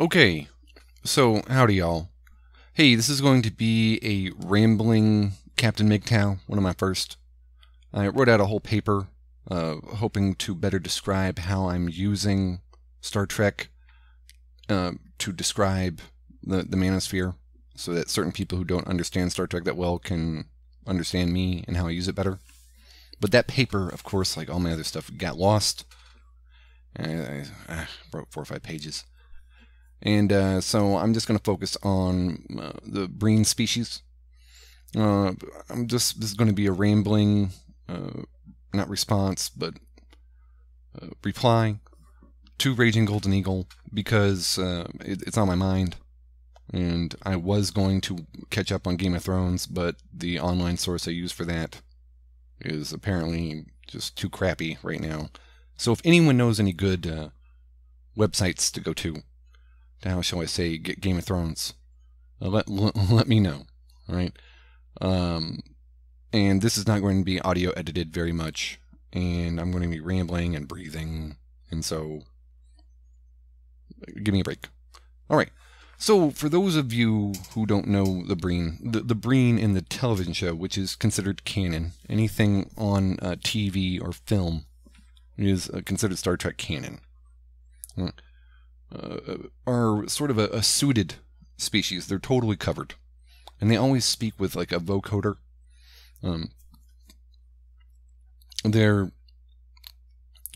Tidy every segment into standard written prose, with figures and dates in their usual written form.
Okay, so howdy y'all. Hey, this is going to be a rambling Captain MGTOW, one of my first. I wrote out a whole paper hoping to better describe how I'm using Star Trek to describe the manosphere, so that certain people who don't understand Star Trek that well can understand me and how I use it better. But that paper, of course, like all my other stuff, got lost. I wrote 4 or 5 pages. And so I'm just going to focus on the Breen species. This is going to be a rambling, not response, but reply to Raging Golden Eagle, because it's on my mind. And I was going to catch up on Game of Thrones, but the online source I use for that is apparently just too crappy right now. So if anyone knows any good websites to go to, how shall I say, get Game of Thrones, let me know, all right? And this is not going to be audio edited very much, and I'm going to be rambling and breathing, and so give me a break. All right, so for those of you who don't know the Breen, the Breen in the television show, which is considered canon, anything on TV or film is considered Star Trek canon. Are sort of a suited species. They're totally covered, and they always speak with like a vocoder. You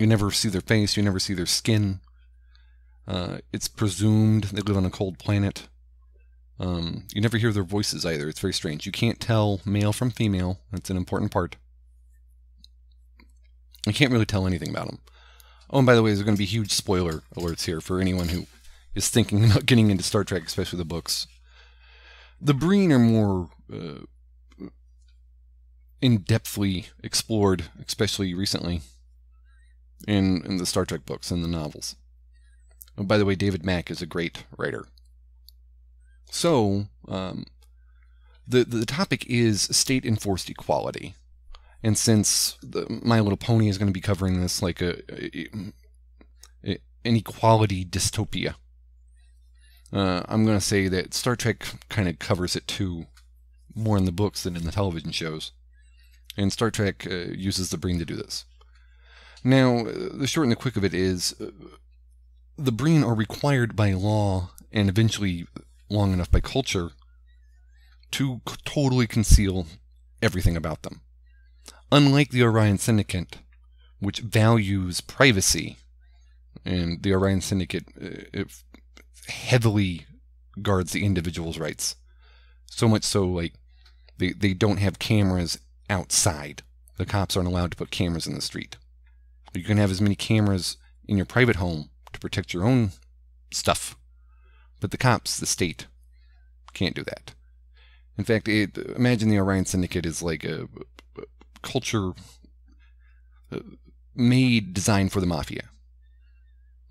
never see their face, you never see their skin. It's presumed they live on a cold planet. You never hear their voices either. It's very strange. You can't tell male from female. That's an important part. You can't really tell anything about them. Oh, and by the way, there's going to be huge spoiler alerts here for anyone who is thinking about getting into Star Trek, especially the books. The Breen are more in-depthly explored, especially recently, in the Star Trek books and the novels. Oh, by the way, David Mack is a great writer. So, the topic is state-enforced equality. And since My Little Pony is going to be covering this like an equality dystopia, I'm going to say that Star Trek kind of covers it too, more in the books than in the television shows. And Star Trek uses the Breen to do this. Now, the short and the quick of it is, the Breen are required by law, and eventually long enough by culture, to totally conceal everything about them. Unlike the Orion Syndicate, which values privacy, and the Orion Syndicate it heavily guards the individual's rights. So much so, like, they don't have cameras outside. The cops aren't allowed to put cameras in the street. You can have as many cameras in your private home to protect your own stuff, but the cops, the state, can't do that. In fact, imagine the Orion Syndicate is like a culture designed for the mafia.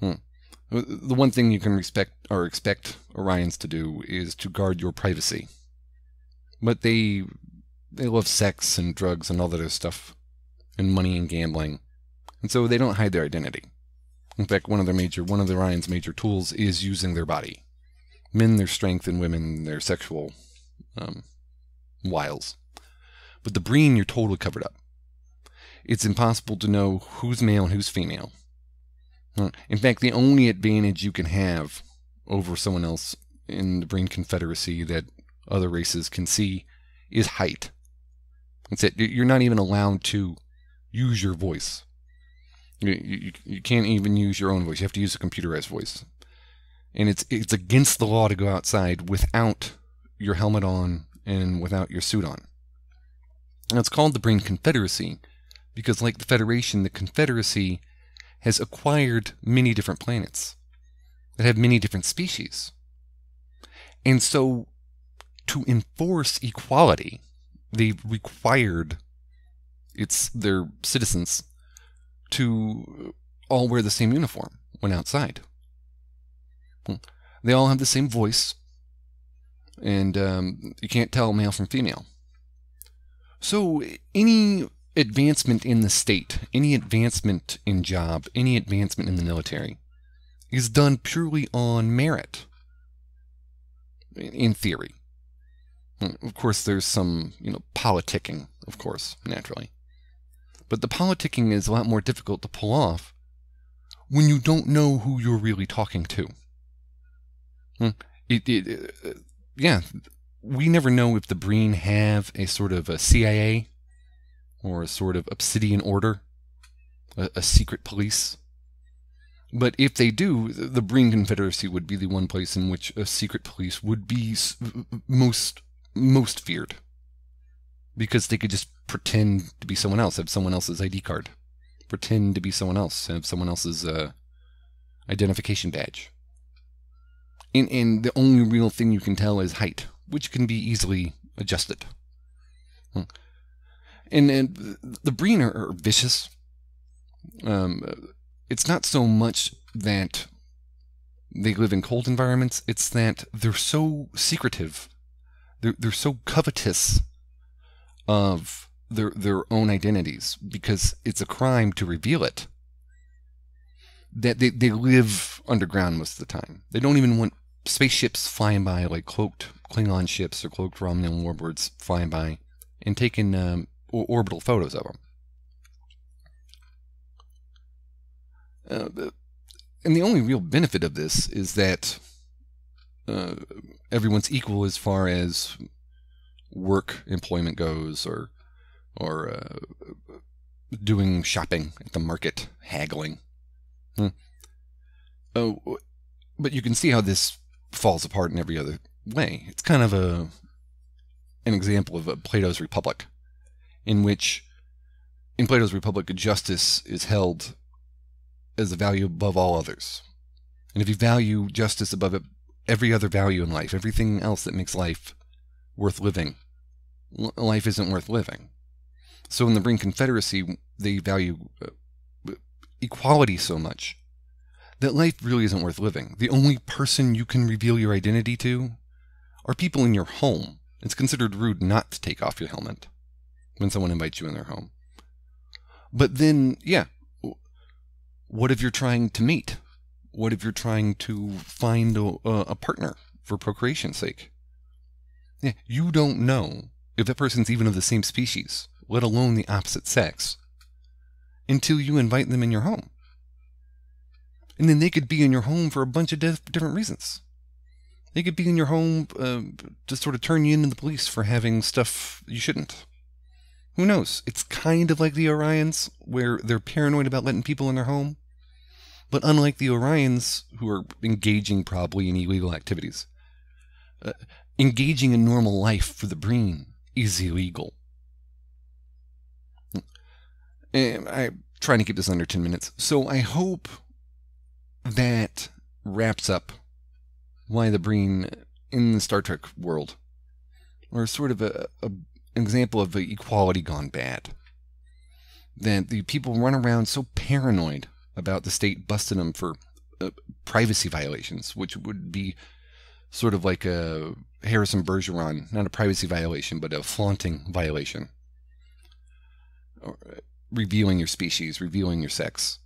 The one thing you can respect or expect Orions to do is to guard your privacy. But they love sex and drugs and all that other stuff, and money and gambling, and so they don't hide their identity. In fact, one of the Orion's major tools is using their body. Men, their strength, and women, their sexual wiles. But the Breen, you're totally covered up. It's impossible to know who's male and who's female. In fact, the only advantage you can have over someone else in the Breen Confederacy that other races can see is height. That's it. You're not even allowed to use your voice. You can't even use your own voice. You have to use a computerized voice. And it's against the law to go outside without your helmet on and without your suit on. Now, it's called the Breen Confederacy because, like the Federation, the Confederacy has acquired many different planets that have many different species. And so, to enforce equality, they've required their citizens to all wear the same uniform when outside. They all have the same voice, and you can't tell male from female. So any advancement in the state, any advancement in job, any advancement in the military is done purely on merit, in theory. Of course, there's some, politicking, of course, naturally. But the politicking is a lot more difficult to pull off when you don't know who you're really talking to. Yeah, we never know if the Breen have a sort of a CIA or a sort of obsidian order, a secret police. But if they do, the Breen Confederacy would be the one place in which a secret police would be most feared. Because they could just pretend to be someone else, have someone else's ID card. Pretend to be someone else, have someone else's identification badge. And the only real thing you can tell is height, which can be easily adjusted. And the Breen are vicious. It's not so much that they live in cold environments, it's that they're so secretive. They're so covetous of their own identities, because it's a crime to reveal it, that they live underground most of the time. They don't even want spaceships flying by, like cloaked Klingon ships or cloaked Romulan warbirds flying by and taking orbital photos of them. And the only real benefit of this is that everyone's equal as far as work employment goes, or doing shopping at the market, haggling. Oh, but you can see how this falls apart in every other way. It's kind of an example of Plato's Republic, in which, in Plato's Republic, justice is held as a value above all others. And if you value justice above every other value in life, everything else that makes life worth living, life isn't worth living. So in the Breen Confederacy, they value equality so much that life really isn't worth living. The only person you can reveal your identity to are people in your home. It's considered rude not to take off your helmet when someone invites you in their home. But then, yeah, what if you're trying to mate? What if you're trying to find a partner for procreation's sake? Yeah, you don't know if that person's even of the same species, let alone the opposite sex, until you invite them in your home. And then they could be in your home for a bunch of different reasons. They could be in your home to sort of turn you into the police for having stuff you shouldn't. Who knows? It's kind of like the Orions, where they're paranoid about letting people in their home. But unlike the Orions, who are engaging probably in illegal activities, engaging in normal life for the Breen is illegal. And I'm trying to keep this under 10 minutes. So I hope that wraps up why the Breen in the Star Trek world are sort of an example of equality gone bad. That the people run around so paranoid about the state busting them for privacy violations, which would be sort of like a Harrison Bergeron, not a privacy violation, but a flaunting violation. Revealing your species, revealing your sex.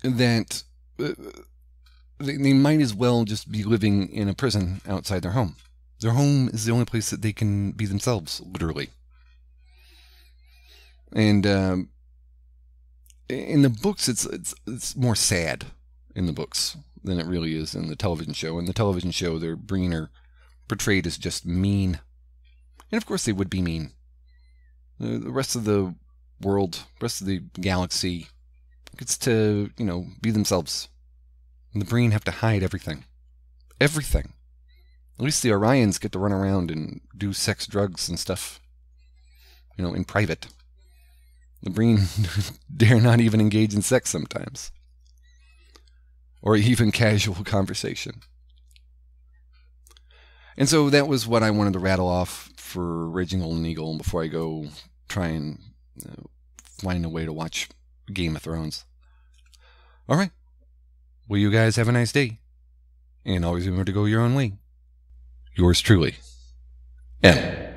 That they might as well just be living in a prison outside their home. Their home is the only place that they can be themselves, literally. And in the books, it's more sad in the books than it really is in the television show. In the television show, their Breen are portrayed as just mean. And of course they would be mean. The rest of the world, the rest of the galaxy gets to, be themselves. And the Breen have to hide everything. Everything. At least the Orions get to run around and do sex, drugs, and stuff, in private. The Breen dare not even engage in sex sometimes. Or even casual conversation. And so that was what I wanted to rattle off for Raging Golden Eagle before I go try and find a way to watch Game of Thrones. Alright. Well, you guys have a nice day. And always remember to go your own way. Yours truly, M.